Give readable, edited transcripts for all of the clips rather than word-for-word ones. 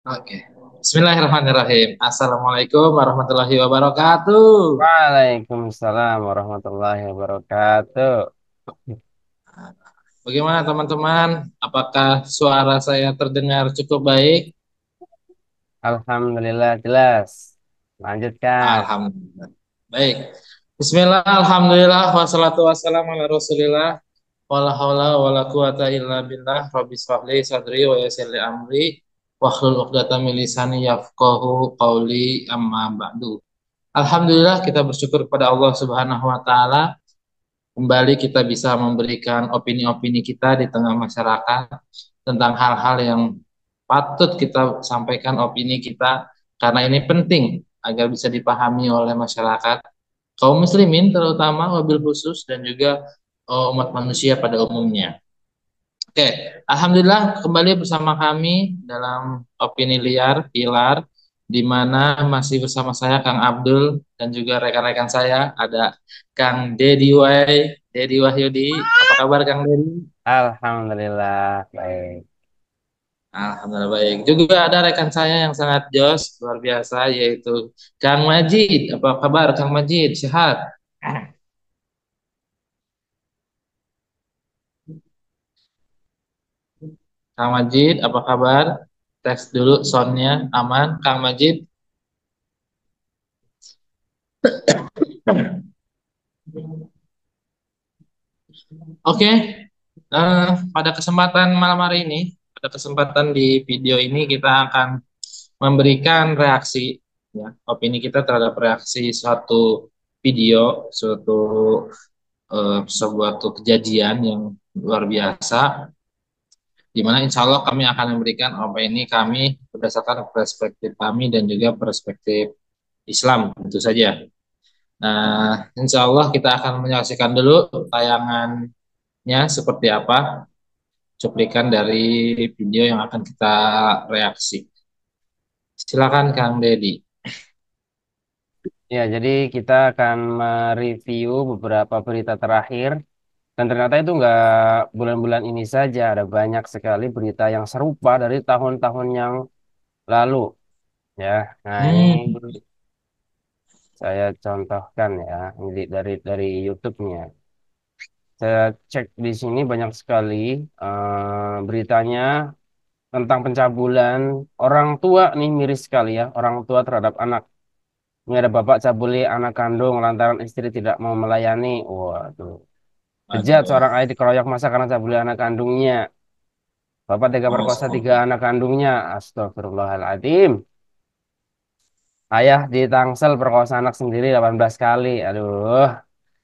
Oke. Bismillahirrahmanirrahim. Assalamualaikum warahmatullahi wabarakatuh. Waalaikumsalam warahmatullahi wabarakatuh. Bagaimana teman-teman? Apakah suara saya terdengar cukup baik? Alhamdulillah jelas. Lanjutkan. Alhamdulillah. Baik. Bismillah, alhamdulillah, wassalatu wassalamu ala rasulillah. Wala haula wala quwata illa billah. Rabbi shrahli sadri wa yassir li amri. Wahlul 'uqdatam min lisani yafqahu qawli amma ba'du. Alhamdulillah kita bersyukur kepada Allah Subhanahu wa taala. Kembali kita bisa memberikan opini-opini kita di tengah masyarakat tentang hal-hal yang patut kita sampaikan opini kita karena ini penting agar bisa dipahami oleh masyarakat kaum muslimin terutama wabil khusus dan juga umat manusia pada umumnya. Oke, Alhamdulillah kembali bersama kami dalam opini liar pilar di mana masih bersama saya Kang Abdul dan juga rekan-rekan saya ada Kang Dedi Wahyudi. Apa kabar Kang Dedi? Alhamdulillah baik. Alhamdulillah baik. Juga ada rekan saya yang sangat jos luar biasa yaitu Kang Majid. Apa kabar Kang Majid? Sehat? Kang Majid, apa kabar? Tes dulu soundnya aman, Kang Majid. Oke, pada kesempatan malam hari ini, pada kesempatan di video ini kita akan memberikan reaksi, ya, opini kita terhadap reaksi suatu video, suatu sebuah kejadian yang luar biasa, di mana insya Allah kami akan memberikan opini kami berdasarkan perspektif kami dan juga perspektif Islam tentu saja. Nah, insya Allah kita akan menyaksikan dulu tayangannya seperti apa cuplikan dari video yang akan kita reaksi. Silakan Kang Dedi. Ya, jadi kita akan mereview beberapa berita terakhir. Dan ternyata itu nggak bulan-bulan ini saja. Ada banyak sekali berita yang serupa dari tahun-tahun yang lalu. Ya, nah ini Hmm. saya contohkan ya. Ini dari YouTube-nya. Saya cek di sini banyak sekali beritanya tentang pencabulan orang tua nih miris sekali ya orang tua terhadap anak. Ini ada bapak cabuli anak kandung lantaran istri tidak mau melayani. Waduh, bejat Aduh. seorang ayah dikeroyok masa karena cabuli anak kandungnya. Bapak tega perkosa tiga Astagfirullah. anak kandungnya. Astagfirullahaladzim. Ayah di Tangsel perkosa anak sendiri 18 kali. Aduh,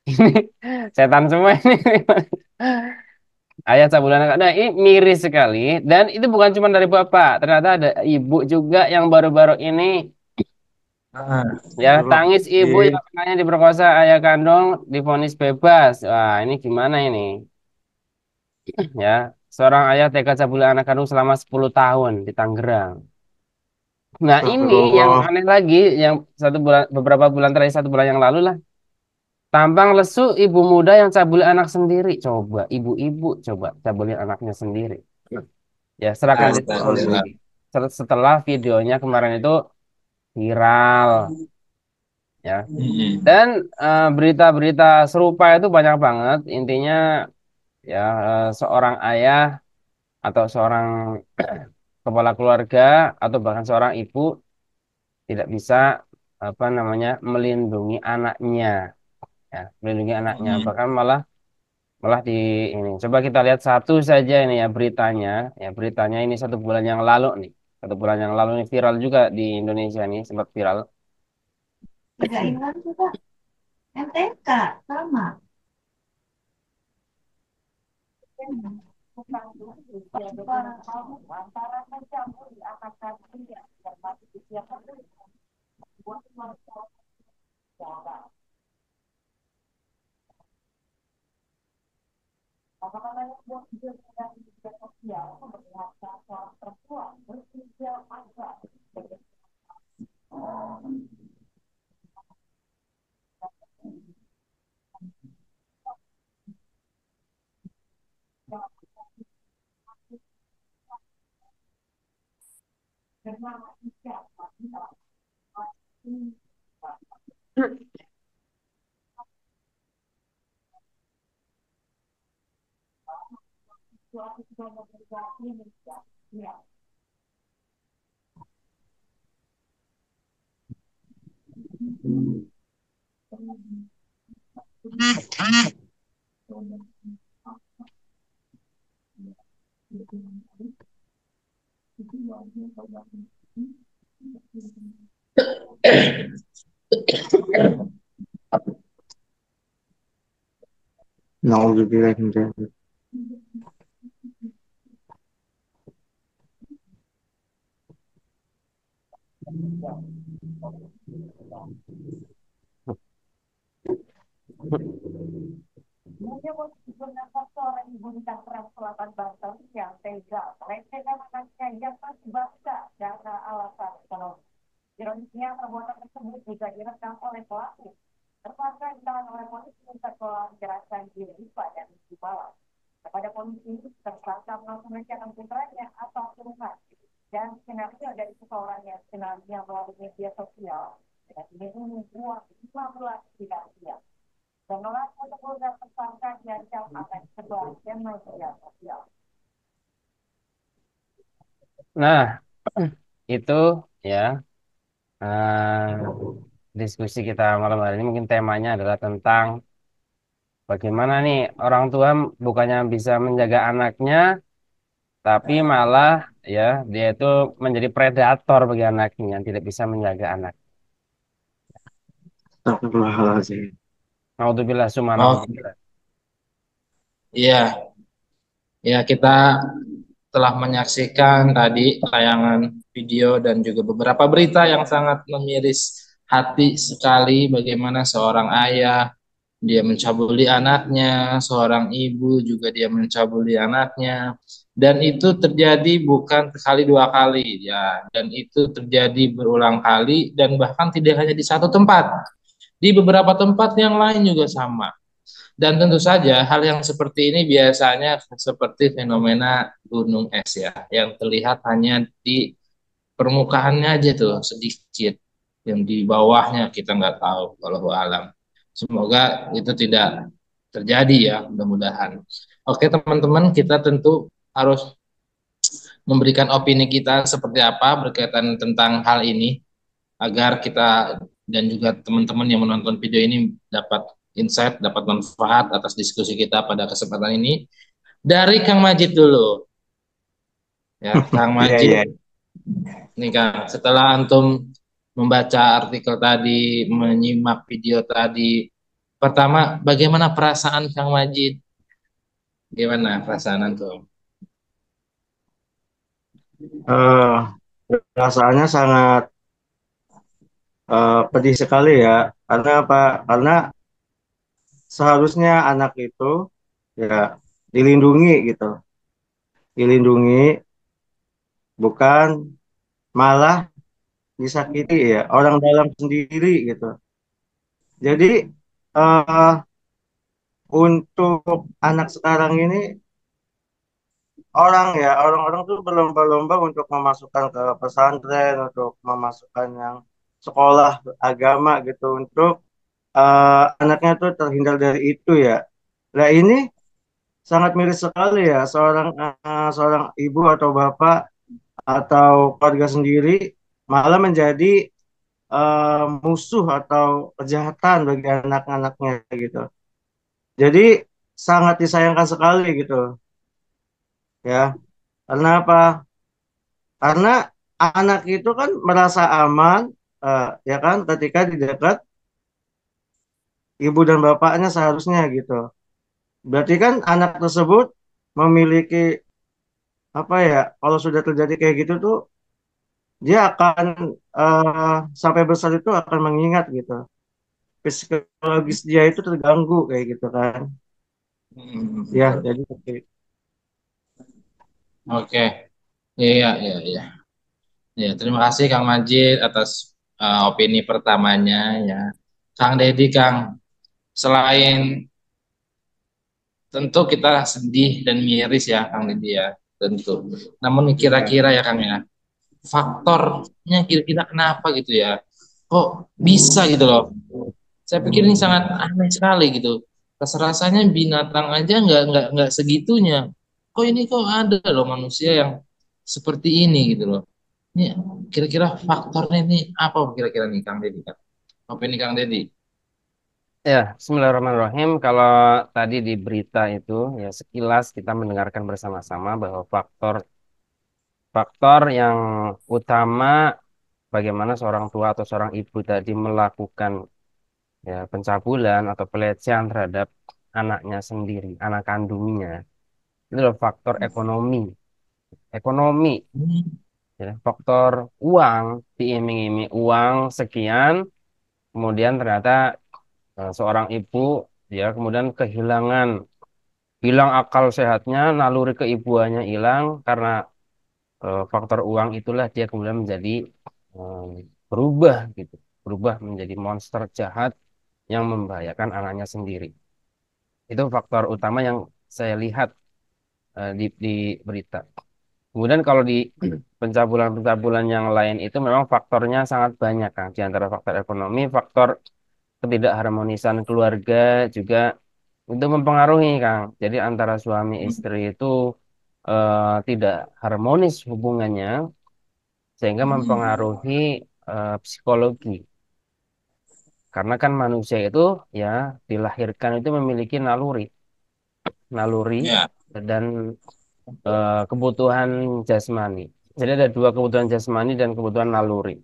ini setan semua ini. Ayah cabul anak. Nah, ini miris sekali. Dan itu bukan cuma dari bapak. Ternyata ada ibu juga yang baru-baru ini Ah, ya tangis ibu Astagfirullahaladzim. yang anaknya diperkosa ayah kandung divonis bebas. Wah, ini gimana ini? Ya, seorang ayah tega cabuli anak kandung selama 10 tahun di Tangerang. Nah, ini yang Astagfirullah. aneh lagi, yang satu bulan, beberapa bulan terakhir 1 bulan yang lalu lah, tampang lesu ibu muda yang cabuli anak sendiri. Coba, ibu-ibu coba cabuli anaknya sendiri. Ya, serahkan di polisi. Astagfirullah. Setelah videonya kemarin itu viral, ya. Hmm. Dan berita-berita serupa itu banyak banget. Intinya ya seorang ayah atau seorang kepala keluarga atau bahkan seorang ibu tidak bisa apa namanya melindungi anaknya, ya, melindungi anaknya. Hmm. Bahkan malah malah di ini. Coba kita lihat satu saja ini ya beritanya. Ya beritanya ini 1 bulan yang lalu nih. 1 bulan yang lalu ini viral juga di Indonesia nih sempat viral. Tiga Inlan juga MTK sama. Nauzubillah min dzalik. Nah, itu ya diskusi kita malam hari ini mungkin temanya adalah tentang bagaimana nih orang tua bukannya bisa menjaga anaknya, tapi malah ya dia itu menjadi predator bagi anaknya yang tidak bisa menjaga anak. Astagfirullahaladzim. Naudzubillah summa Oh, naudzubillah. iya, ya kita telah menyaksikan tadi tayangan video dan juga beberapa berita yang sangat memiris hati sekali bagaimana seorang ayah dia mencabuli anaknya, seorang ibu juga dia mencabuli anaknya dan itu terjadi bukan sekali dua kali ya dan itu terjadi berulang kali dan bahkan tidak hanya di satu tempat, di beberapa tempat yang lain juga sama. Dan tentu saja hal yang seperti ini biasanya seperti fenomena gunung es ya, yang terlihat hanya di permukaannya aja tuh sedikit, yang di bawahnya kita nggak tahu kalau alam. Semoga itu tidak terjadi ya, mudah-mudahan. Oke teman-teman, kita tentu harus memberikan opini kita seperti apa berkaitan tentang hal ini agar kita dan juga teman-teman yang menonton video ini dapat insight, dapat manfaat atas diskusi kita pada kesempatan ini. Dari Kang Majid dulu. Ya, Kang Iya, Majid, iya. nih Kang, setelah antum membaca artikel tadi, menyimak video tadi, pertama bagaimana perasaan Kang Majid? Gimana perasaan antum? Eh, Perasaannya sangat pedih sekali ya. Karena apa? Karena seharusnya anak itu ya dilindungi gitu. Dilindungi, bukan malah disakiti ya. Orang dalam sendiri gitu. Jadi eh untuk anak sekarang ini orang-orang tuh berlomba-lomba untuk memasukkan ke pesantren, untuk memasukkan yang sekolah agama gitu, untuk anaknya tuh terhindar dari itu ya. Nah ini sangat miris sekali ya, seorang ibu atau bapak atau keluarga sendiri malah menjadi musuh atau kejahatan bagi anak-anaknya gitu. Jadi sangat disayangkan sekali gitu ya. Karena apa? Karena anak itu kan merasa aman, ya kan, ketika di dekat ibu dan bapaknya seharusnya gitu. Berarti kan anak tersebut memiliki apa ya? Kalau sudah terjadi kayak gitu tuh, dia akan sampai besar itu akan mengingat gitu. Psikologis dia itu terganggu kayak gitu kan. Ya, Betul. jadi seperti itu. Oke, iya, iya, iya. Ya, terima kasih Kang Majid atas opini pertamanya ya. Kang Dedi, Kang, selain tentu kita sedih dan miris ya Kang Dedi ya, tentu. Namun Ya. kira-kira ya Kang ya, faktornya kira-kira kenapa gitu ya. Kok bisa gitu loh. Saya pikir ini sangat aneh sekali gitu. Rasa-rasanya binatang aja nggak segitunya. Kok ada loh manusia yang seperti ini gitu loh. Ini kira-kira faktornya ini apa kira-kira nih Kang Deddy Kang? Apa ini Kang Deddy? Ya, Bismillahirrahmanirrahim. Kalau tadi di berita itu, ya sekilas kita mendengarkan bersama-sama bahwa faktor yang utama bagaimana seorang tua atau seorang ibu tadi melakukan ya pencabulan atau pelecehan terhadap anaknya sendiri, anak kandungnya. Itu adalah faktor ekonomi. Ekonomi, Hmm. ya, faktor uang, diiming-iming uang sekian, kemudian ternyata seorang ibu dia kemudian kehilangan hilang akal sehatnya, naluri keibuannya hilang karena faktor uang itulah dia kemudian menjadi eh, berubah gitu, berubah menjadi monster jahat yang membahayakan anaknya sendiri. Itu faktor utama yang saya lihat di berita. Kemudian kalau di pencabulan-pencabulan yang lain itu memang faktornya sangat banyak, Kang. Di antara faktor ekonomi, faktor ketidakharmonisan keluarga juga itu mempengaruhi, Kang. Jadi antara suami istri itu tidak harmonis hubungannya sehingga mempengaruhi psikologi. Karena kan manusia itu ya dilahirkan itu memiliki naluri Ya. dan kebutuhan jasmani. Jadi ada dua kebutuhan jasmani dan kebutuhan naluri.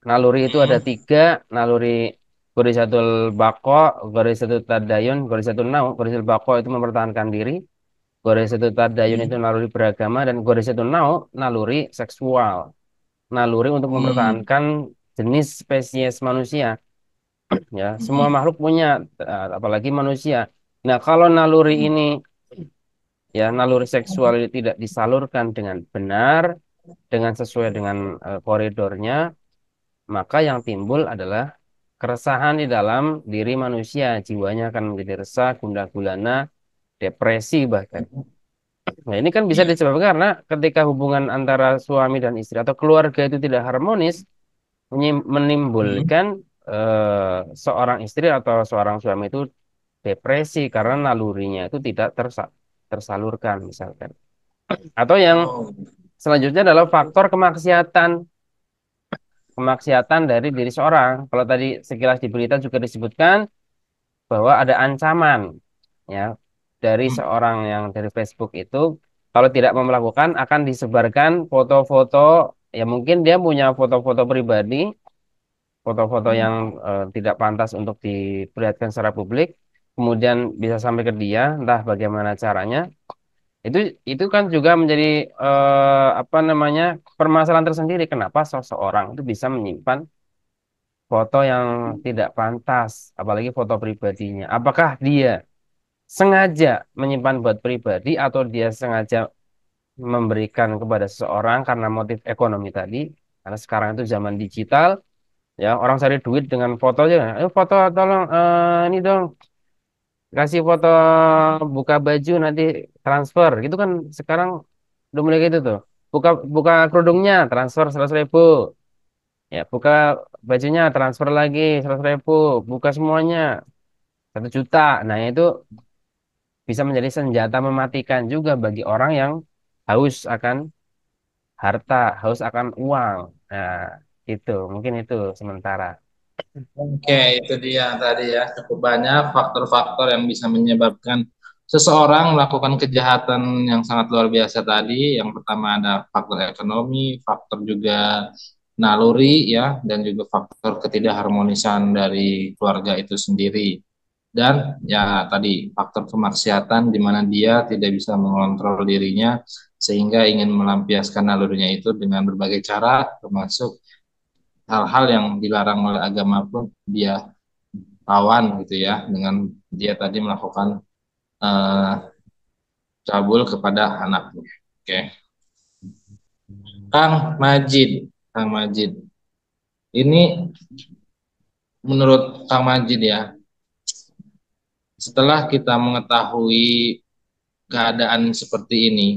Naluri itu ada Hmm. tiga, naluri gorizatul bako, gorizatul tadayun, gorizatul nau. Gorizatul bako itu mempertahankan diri, gorizatul tadayun itu naluri beragama, dan gorizatul nau naluri seksual. Naluri untuk Hmm. mempertahankan jenis spesies manusia. Ya, semua Hmm. makhluk punya, apalagi manusia. Nah, kalau naluri ini, ya naluri seksual ini tidak disalurkan dengan benar, dengan sesuai dengan koridornya, maka yang timbul adalah keresahan di dalam diri manusia. Jiwanya akan menjadi resah, gundah gulana, depresi bahkan. Nah, ini kan bisa Ya. disebabkan karena ketika hubungan antara suami dan istri atau keluarga itu tidak harmonis, Hmm. menimbulkan seorang istri atau seorang suami itu depresi karena nalurinya itu tidak tersalurkan misalkan. Atau yang Oh. selanjutnya adalah faktor kemaksiatan. Kemaksiatan dari diri seorang. Kalau tadi sekilas di berita juga disebutkan bahwa ada ancaman ya dari Hmm. seorang yang dari Facebook itu kalau tidak mau melakukan akan disebarkan foto-foto, ya mungkin dia punya foto-foto pribadi, foto-foto yang tidak pantas untuk diperlihatkan secara publik, kemudian bisa sampai ke dia, entah bagaimana caranya. Itu itu kan juga menjadi apa namanya permasalahan tersendiri. Kenapa seseorang itu bisa menyimpan foto yang tidak pantas, apalagi foto pribadinya? Apakah dia sengaja menyimpan buat pribadi atau dia sengaja memberikan kepada seseorang karena motif ekonomi tadi? Karena sekarang itu zaman digital, ya orang cari duit dengan foto aja. Foto tolong ini dong, kasih foto buka baju nanti transfer gitu kan sekarang udah mulai gitu tuh. Buka buka kerudungnya transfer 100.000, ya buka bajunya transfer lagi 100.000, buka semuanya 1 juta. Nah itu bisa menjadi senjata mematikan juga bagi orang yang haus akan harta, haus akan uang. Nah itu mungkin itu sementara. Oke, itu dia tadi ya. Cukup banyak faktor-faktor yang bisa menyebabkan seseorang melakukan kejahatan yang sangat luar biasa tadi. Yang pertama ada faktor ekonomi, faktor juga naluri ya, dan juga faktor ketidakharmonisan dari keluarga itu sendiri. Dan ya tadi faktor kemaksiatan di mana dia tidak bisa mengontrol dirinya sehingga ingin melampiaskan nalurinya itu dengan berbagai cara, termasuk hal-hal yang dilarang oleh agama pun dia lawan gitu ya dengan dia tadi melakukan eh, cabul kepada anaknya. Oke, Kang Majid, ini menurut Kang Majid ya, setelah kita mengetahui keadaan seperti ini,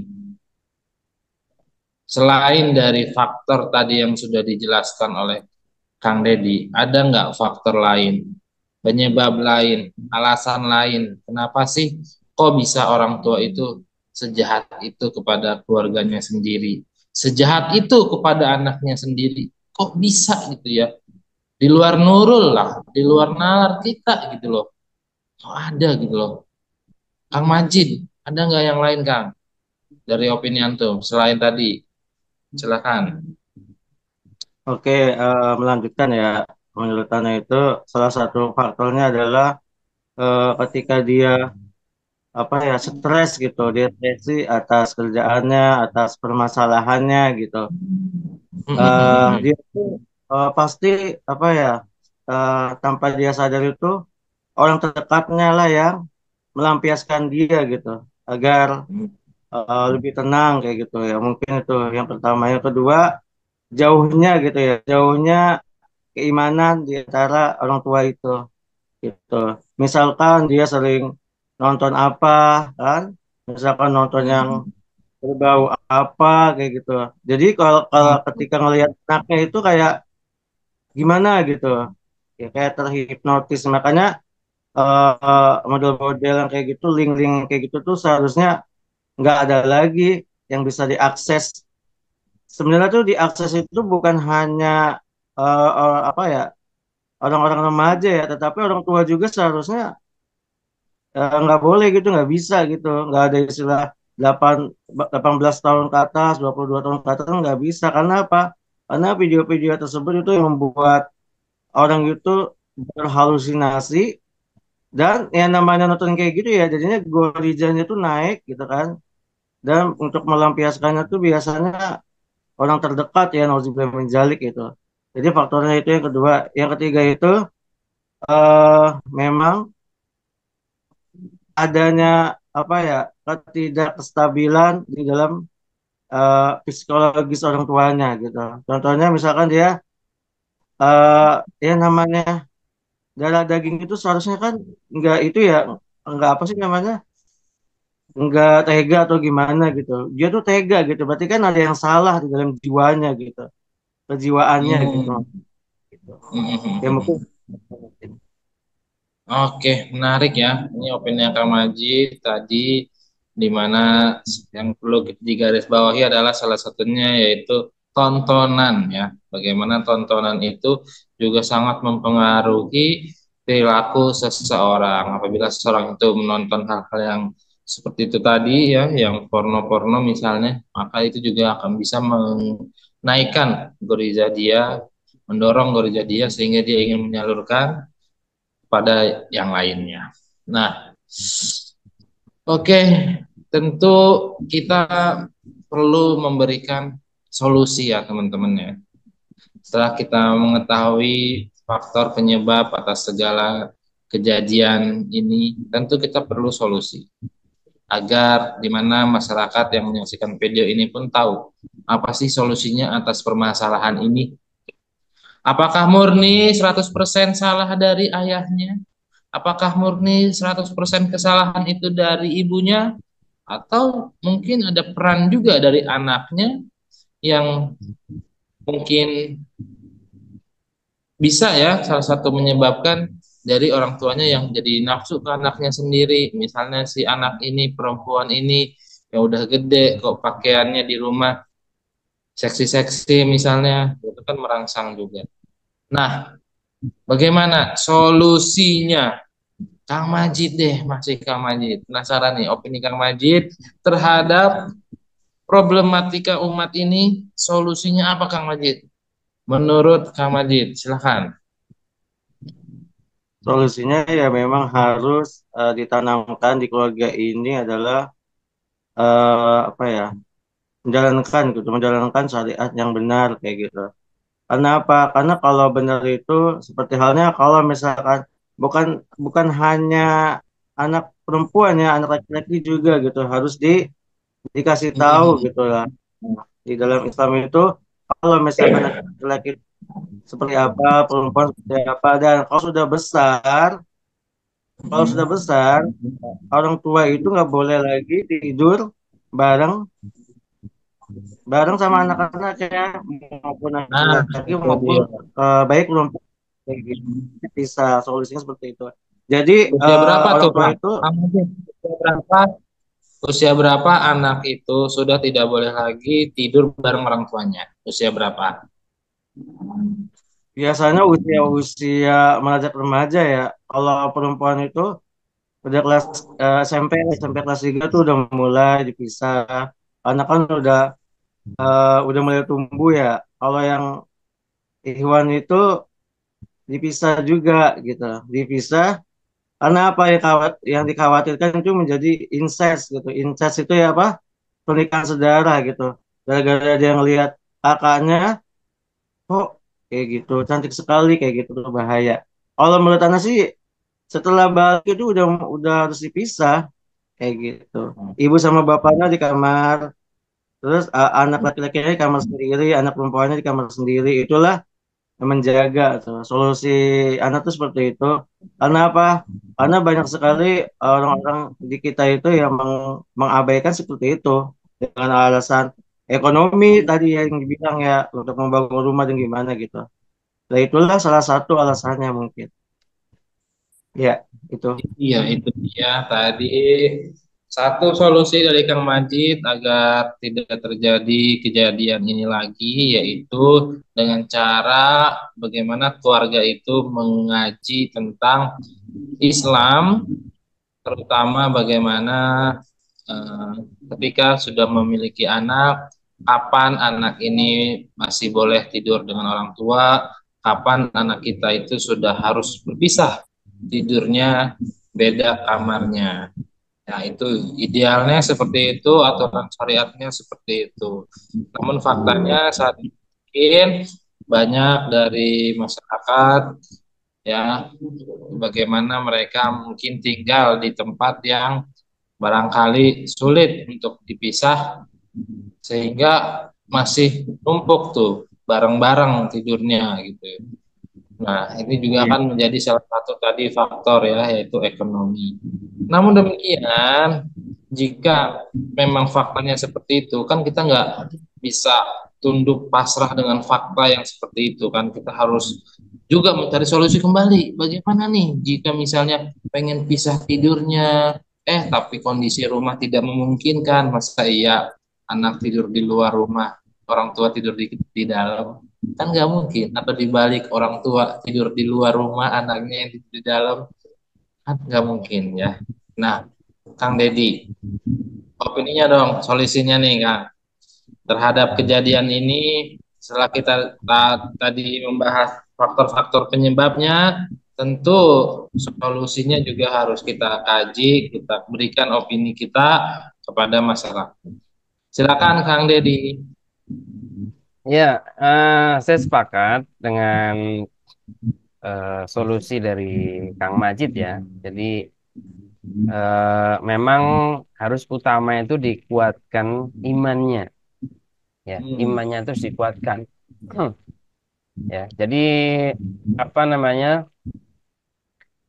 Selain dari faktor tadi yang sudah dijelaskan oleh Kang Deddy, ada nggak faktor lain, penyebab lain, alasan lain? Kenapa sih kok bisa orang tua itu sejahat itu kepada keluarganya sendiri, sejahat itu kepada anaknya sendiri? Kok bisa gitu ya? Di luar nurul lah, di luar nalar kita gitu loh. Kok ada gitu loh. Kang Majid, ada nggak yang lain Kang? Dari opini antum, selain tadi, silakan. Oke, melanjutkan ya. Menurut Ana itu salah satu faktornya adalah ketika dia apa ya stres gitu, dia depresi atas kerjaannya, atas permasalahannya gitu. Dia tuh pasti apa ya tanpa dia sadar itu orang terdekatnya lah yang melampiaskan dia gitu agar lebih tenang kayak gitu ya. Mungkin itu yang pertama. Yang kedua, jauhnya gitu ya, jauhnya keimanan di antara orang tua itu gitu. Misalkan dia sering nonton apa kan, misalkan nonton yang berbau apa kayak gitu. Jadi kalau kalau ketika ngelihat anaknya itu kayak gimana gitu, ya kayak terhipnotis. Makanya model-model yang kayak gitu, link-link kayak gitu tuh seharusnya nggak ada lagi yang bisa diakses. Sebenarnya tuh diakses itu bukan hanya apa ya orang-orang remaja ya, tetapi orang tua juga seharusnya nggak boleh gitu, nggak bisa gitu, nggak ada istilah 8 18 tahun ke atas, 22 tahun ke atas nggak bisa. Karena apa? Karena video-video tersebut itu yang membuat orang itu berhalusinasi dan yang namanya nonton kayak gitu ya, jadinya gorijanya tuh naik gitu kan. Dan untuk melampiaskannya tuh biasanya orang terdekat ya, nauzubillah min dzalik gitu. Jadi faktornya itu yang kedua. Yang ketiga itu memang adanya apa ya ketidakstabilan di dalam psikologis orang tuanya gitu. Contohnya misalkan dia ya namanya darah daging itu seharusnya kan nggak itu ya nggak apa sih namanya nggak tega atau gimana gitu. Dia tuh tega gitu. Berarti kan ada yang salah di dalam jiwanya gitu, kejiwaannya gitu. Hmm. Ya mungkin. Oke, menarik ya. Ini opini Kang Majid tadi, di mana yang perlu digarisbawahi adalah salah satunya yaitu tontonan ya. Bagaimana tontonan itu juga sangat mempengaruhi perilaku seseorang. Apabila seseorang itu menonton hal-hal yang seperti itu tadi ya, yang porno-porno misalnya, maka itu juga akan bisa menaikkan goriza dia, mendorong goriza dia sehingga dia ingin menyalurkan pada yang lainnya. Nah, oke, tentu kita perlu memberikan solusi ya teman-teman ya. Setelah kita mengetahui faktor penyebab atas segala kejadian ini, tentu kita perlu solusi agar di mana masyarakat yang menyaksikan video ini pun tahu apa sih solusinya atas permasalahan ini. Apakah murni 100% salah dari ayahnya? Apakah murni 100% kesalahan itu dari ibunya? Atau mungkin ada peran juga dari anaknya yang mungkin bisa ya salah satu menyebabkan dari orang tuanya yang jadi nafsu ke anaknya sendiri. Misalnya si anak ini, perempuan ini yang udah gede kok pakaiannya di rumah seksi-seksi misalnya, itu kan merangsang juga. Nah, bagaimana solusinya? Kang Majid deh, masih Kang Majid. Penasaran nih opini Kang Majid terhadap problematika umat ini, solusinya apa Kang Majid? Menurut Kang Majid, silahkan. Solusinya ya memang harus ditanamkan di keluarga ini adalah apa ya menjalankan gitu, menjalankan syariat yang benar kayak gitu. Karena apa? Karena kalau benar itu seperti halnya kalau misalkan bukan bukan hanya anak perempuan ya, anak laki-laki juga gitu harus dikasih tahu Hmm, gitu lah. Di dalam Islam itu kalau misalkan laki-laki seperti apa, perempuan seperti apa, dan kalau sudah besar, orang tua itu nggak boleh lagi tidur bareng bareng sama anak-anaknya maupun Nah, laki-laki itu maupun dia. baik belum kayak gitu bisa solusinya seperti itu. Jadi Usia berapa orang tuh, tua Pak? itu Usia berapa? Usia berapa anak itu sudah tidak boleh lagi tidur bareng orang tuanya? Usia berapa? biasanya usia-usia menajak remaja ya. Kalau perempuan itu udah kelas SMP, SMP kelas 3 tuh udah mulai dipisah. Anak kan udah mulai tumbuh ya. Kalau yang Ikhwan itu dipisah juga gitu. Dipisah karena apa yang dikhawatirkan itu menjadi incest gitu. Incest itu ya apa? Pernikahan saudara gitu. Gara-gara dia ngelihat kakaknya kok kayak gitu cantik sekali kayak gitu tuh bahaya. Kalau menurut Ana sih setelah balik itu udah harus dipisah kayak gitu. Ibu sama bapaknya di kamar, terus anak laki-lakinya di kamar sendiri, anak perempuannya di kamar sendiri. Itulah yang menjaga tuh. Solusi anak tuh seperti itu. Karena apa? Karena banyak sekali orang-orang di kita itu yang mengabaikan seperti itu dengan alasan ekonomi tadi yang dibilang ya untuk membangun rumah dan gimana gitu. Nah itulah salah satu alasannya mungkin. Ya, itu. Iya, itu dia tadi satu solusi dari Kang Majid agar tidak terjadi kejadian ini lagi, yaitu dengan cara bagaimana keluarga itu mengaji tentang Islam, terutama bagaimana eh, ketika sudah memiliki anak, kapan anak ini masih boleh tidur dengan orang tua, kapan anak kita itu sudah harus berpisah tidurnya beda kamarnya. Nah, itu idealnya seperti itu, aturan syariatnya seperti itu. Namun faktanya saat ini mungkin banyak dari masyarakat ya bagaimana mereka mungkin tinggal di tempat yang barangkali sulit untuk dipisah sehingga masih numpuk tuh bareng-bareng tidurnya gitu. Nah, ini juga Iya. akan menjadi salah satu tadi faktor ya, yaitu ekonomi. Namun demikian, jika memang faktanya seperti itu, kan kita nggak bisa tunduk pasrah dengan fakta yang seperti itu kan. Kita harus juga mencari solusi kembali. Bagaimana nih jika misalnya pengen pisah tidurnya, tapi kondisi rumah tidak memungkinkan, masa iya anak tidur di luar rumah, orang tua tidur di dalam? Kan nggak mungkin. Atau dibalik orang tua tidur di luar rumah, anaknya yang tidur di dalam, kan nggak mungkin ya. Nah, Kang Deddy, opininya dong, solusinya nih Kang. Terhadap kejadian ini, setelah kita tadi membahas faktor-faktor penyebabnya, tentu solusinya juga harus kita kaji, kita berikan opini kita kepada masyarakat. Silakan Kang Deddy. Ya, saya sepakat dengan solusi dari Kang Majid ya. Jadi memang harus utama itu dikuatkan imannya, ya, Hmm. imannya itu harus dikuatkan. Ya, jadi apa namanya,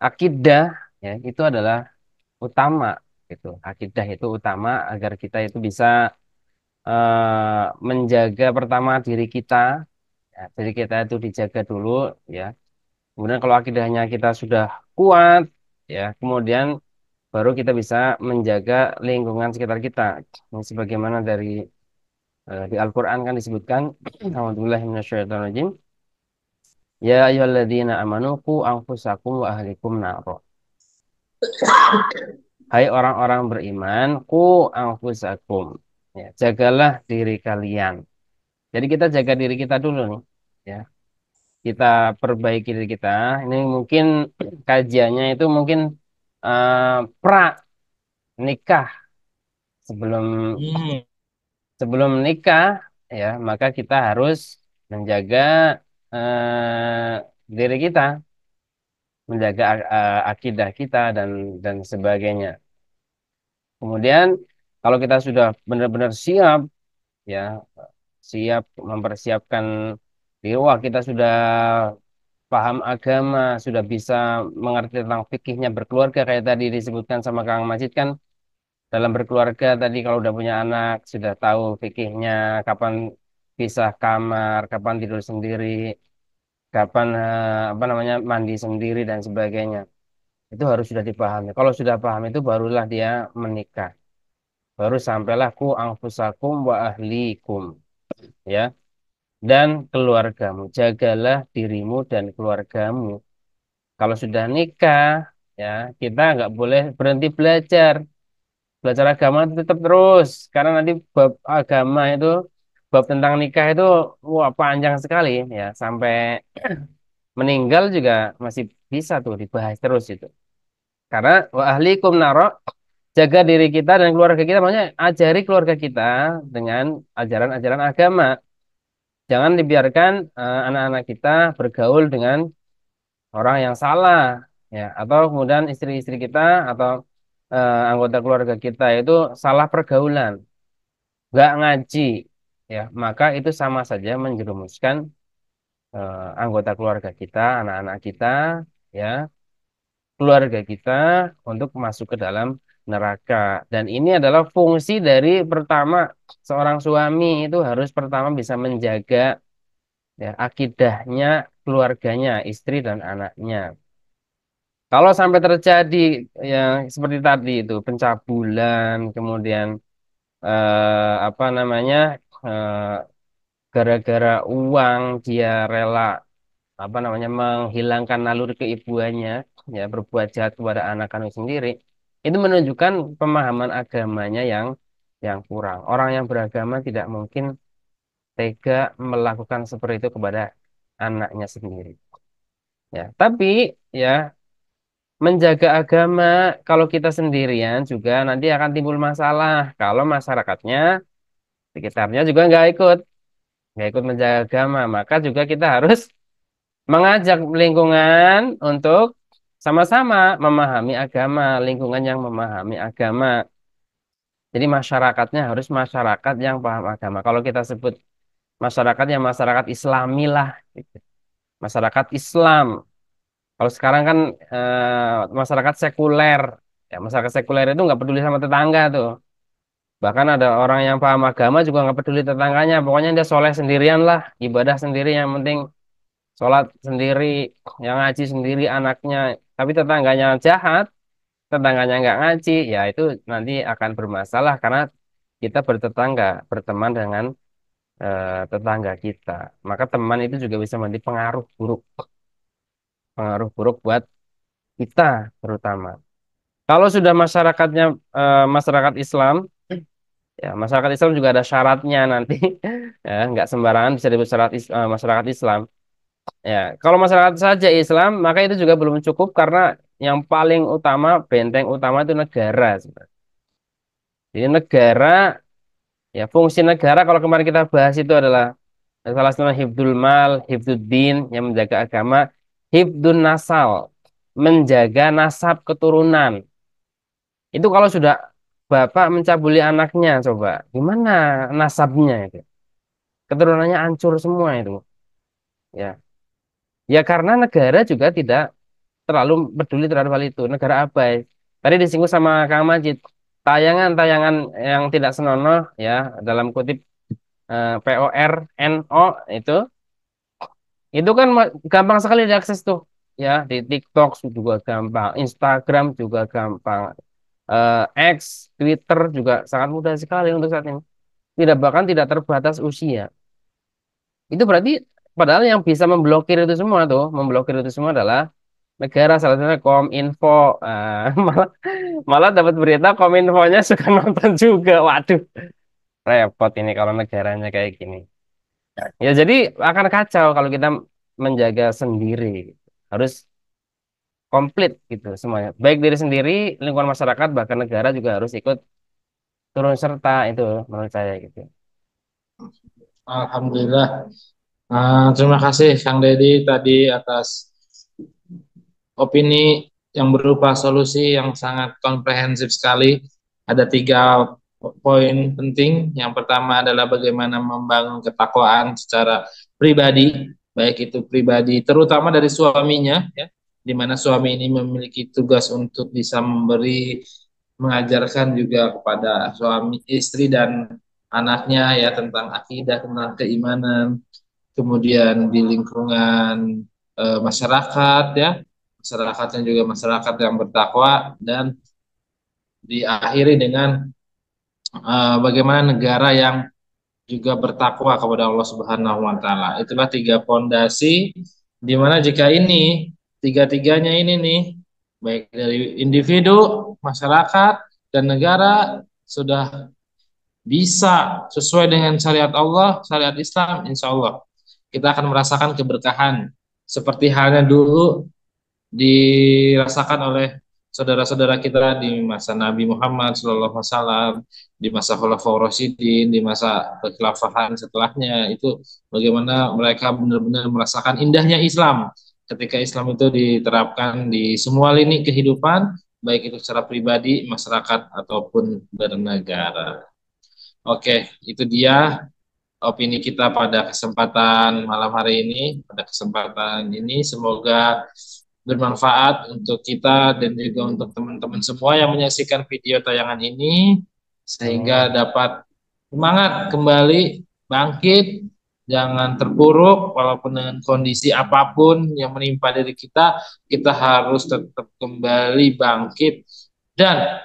akidah ya itu adalah utama gitu. Akidah itu utama agar kita itu bisa menjaga pertama diri kita, ya, diri kita itu dijaga dulu ya. Kemudian kalau akidahnya kita sudah kuat, ya, kemudian baru kita bisa menjaga lingkungan sekitar kita. Ini sebagaimana dari di Al-Qur'an kan disebutkan, A'udzubillahi minasyaitonirrajim. Ya ayyuhalladzina amanu qu anfusakum wa ahlikum naro. Hai orang-orang beriman, qu anfusakum. Ya, jagalah diri kalian. Jadi kita jaga diri kita dulu nih. Ya, kita perbaiki diri kita. Ini mungkin kajiannya itu mungkin pra nikah, sebelum Hmm. sebelum nikah ya, maka kita harus menjaga diri kita, menjaga akidah kita dan sebagainya. Kemudian kalau kita sudah benar-benar siap ya, siap mempersiapkan diri, wah kita sudah paham agama, sudah bisa mengerti tentang fikihnya berkeluarga kayak tadi disebutkan sama Kang Majid kan, dalam berkeluarga tadi kalau udah punya anak sudah tahu fikihnya, kapan pisah kamar, kapan tidur sendiri, kapan apa namanya mandi sendiri dan sebagainya. Itu harus sudah dipahami. Kalau sudah paham itu barulah dia menikah. Baru sampailah ku anfusakum wa ahlikum, ya, dan keluargamu. Jagalah dirimu dan keluargamu. Kalau sudah nikah, ya, kita nggak boleh berhenti belajar. Belajar agama itu tetap terus, karena nanti bab agama itu, bab tentang nikah itu, wah, panjang sekali, ya, sampai meninggal juga masih bisa tuh dibahas terus itu. Karena wa ahlikum naro, jaga diri kita dan keluarga kita, maksudnya ajari keluarga kita dengan ajaran-ajaran agama. Jangan dibiarkan anak-anak kita bergaul dengan orang yang salah, ya, atau kemudian istri-istri kita atau anggota keluarga kita itu salah pergaulan, nggak ngaji, ya, maka itu sama saja menjerumuskan anggota keluarga kita, anak-anak kita, ya, keluarga kita untuk masuk ke dalam neraka. Dan ini adalah fungsi dari pertama, seorang suami itu harus pertama bisa menjaga, ya, akidahnya, keluarganya, istri dan anaknya. Kalau sampai terjadi yang seperti tadi itu pencabulan, kemudian apa namanya, eh, gara-gara uang dia rela apa namanya menghilangkan naluri keibuannya, ya, berbuat jahat kepada anak kandung sendiri, itu menunjukkan pemahaman agamanya yang kurang. Orang yang beragama tidak mungkin tega melakukan seperti itu kepada anaknya sendiri. Ya, tapi, ya, menjaga agama kalau kita sendirian juga nanti akan timbul masalah kalau masyarakatnya sekitarnya juga nggak ikut menjaga agama, maka juga kita harus mengajak lingkungan untuk sama-sama memahami agama, lingkungan yang memahami agama. Jadi masyarakatnya harus masyarakat yang paham agama. Kalau kita sebut masyarakatnya masyarakat Islami lah, gitu. Masyarakat Islam. Kalau sekarang kan masyarakat sekuler, ya, masyarakat sekuler itu nggak peduli sama tetangga tuh. Bahkan ada orang yang paham agama juga nggak peduli tetangganya. Pokoknya dia soleh sendirian lah, ibadah sendiri, yang penting sholat sendiri, yang ngaji sendiri anaknya. Tapi tetangganya jahat, tetangganya nggak ngaji, ya itu nanti akan bermasalah karena kita bertetangga, berteman dengan tetangga kita. Maka teman itu juga bisa menjadi pengaruh buruk buat kita terutama. Kalau sudah masyarakatnya masyarakat Islam, ya, masyarakat Islam juga ada syaratnya nanti, ya, nggak sembarangan bisa disebut masyarakat Islam. Ya, kalau masyarakat saja Islam, maka itu juga belum cukup karena yang paling utama, benteng utama itu negara sebenarnya. Jadi negara, ya, fungsi negara kalau kemarin kita bahas itu adalah salah satunya hifdul mal, hifdud din yang menjaga agama, hifdun nasal, menjaga nasab keturunan. Itu kalau sudah bapak mencabuli anaknya, coba gimana nasabnya itu? Keturunannya hancur semua itu. Ya, ya, karena negara juga tidak terlalu peduli terhadap hal itu. Negara abai. Tadi disinggung sama Kang Majid, tayangan-tayangan yang tidak senonoh, ya, dalam kutip PORNO itu itu kan gampang sekali diakses tuh, ya, di TikTok juga gampang, Instagram juga gampang, X, Twitter juga sangat mudah sekali untuk saat ini. Tidak, bahkan tidak terbatas usia. Itu berarti padahal yang bisa memblokir itu semua tuh, memblokir itu semua adalah negara, salah satunya Kominfo. Malah malah dapat berita Kominfonya suka nonton juga. Waduh, repot ini kalau negaranya kayak gini. Ya, jadi akan kacau kalau kita menjaga sendiri. Harus komplit gitu semuanya. Baik diri sendiri, lingkungan masyarakat, bahkan negara juga harus ikut turun serta itu menurut saya gitu. Alhamdulillah. Terima kasih Kang Deddy tadi atas opini yang berupa solusi yang sangat komprehensif sekali. Ada 3 poin penting. Yang pertama adalah bagaimana membangun ketakwaan secara pribadi, baik itu pribadi terutama dari suaminya, ya, di mana suami ini memiliki tugas untuk bisa memberi mengajarkan juga kepada suami, istri dan anaknya ya tentang akidah, tentang keimanan, kemudian di lingkungan masyarakat ya, masyarakatnya juga masyarakat yang bertakwa dan diakhiri dengan bagaimana negara yang juga bertakwa kepada Allah Subhanahu wa taala. Itulah tiga pondasi di mana jika ini tiga-tiganya ini nih baik dari individu, masyarakat dan negara sudah bisa sesuai dengan syariat Allah, syariat Islam, insya Allah kita akan merasakan keberkahan seperti halnya dulu dirasakan oleh saudara-saudara kita di masa Nabi Muhammad SAW, di masa Khulafaur Rasyidin, di masa kekhilafahan setelahnya itu bagaimana mereka benar-benar merasakan indahnya Islam ketika Islam itu diterapkan di semua lini kehidupan, baik itu secara pribadi, masyarakat ataupun bernegara. Oke, itu dia opini kita pada kesempatan malam hari ini. Pada kesempatan ini semoga bermanfaat untuk kita dan juga untuk teman-teman semua yang menyaksikan video tayangan ini sehingga Amin. dapat semangat kembali bangkit, jangan terpuruk walaupun dengan kondisi apapun yang menimpa diri kita harus tetap kembali bangkit dan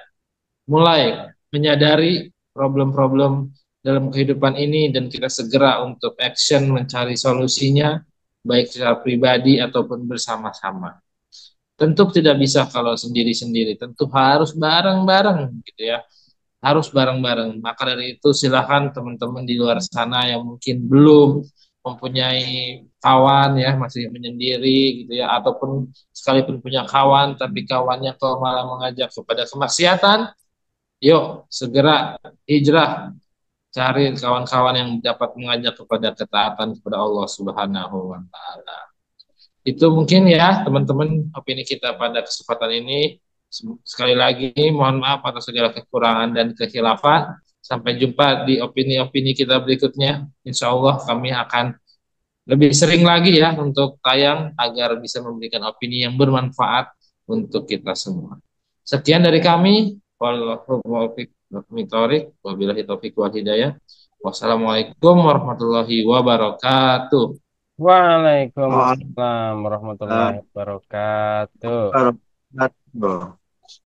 mulai menyadari problem-problem dalam kehidupan ini dan kita segera untuk action mencari solusinya baik secara pribadi ataupun bersama-sama. Tentu tidak bisa kalau sendiri-sendiri, tentu harus bareng-bareng gitu ya. Harus bareng-bareng. Maka dari itu silakan teman-teman di luar sana yang mungkin belum mempunyai kawan ya, masih menyendiri gitu ya, ataupun sekalipun punya kawan tapi kawannya kok malah mengajak kepada kemaksiatan, yuk segera hijrah, cari kawan-kawan yang dapat mengajak kepada ketaatan kepada Allah Subhanahu wa taala. Itu mungkin ya teman-teman opini kita pada kesempatan ini. Sekali lagi mohon maaf atas segala kekurangan dan kekhilafan. Sampai jumpa di opini-opini kita berikutnya. Insya Allah kami akan lebih sering lagi ya untuk tayang agar bisa memberikan opini yang bermanfaat untuk kita semua. Sekian dari kami. Wabillahi taufiq wal hidayah. Wassalamualaikum warahmatullahi wabarakatuh. Waalaikumsalam warahmatullahi wabarakatuh. Waalaikumsalam.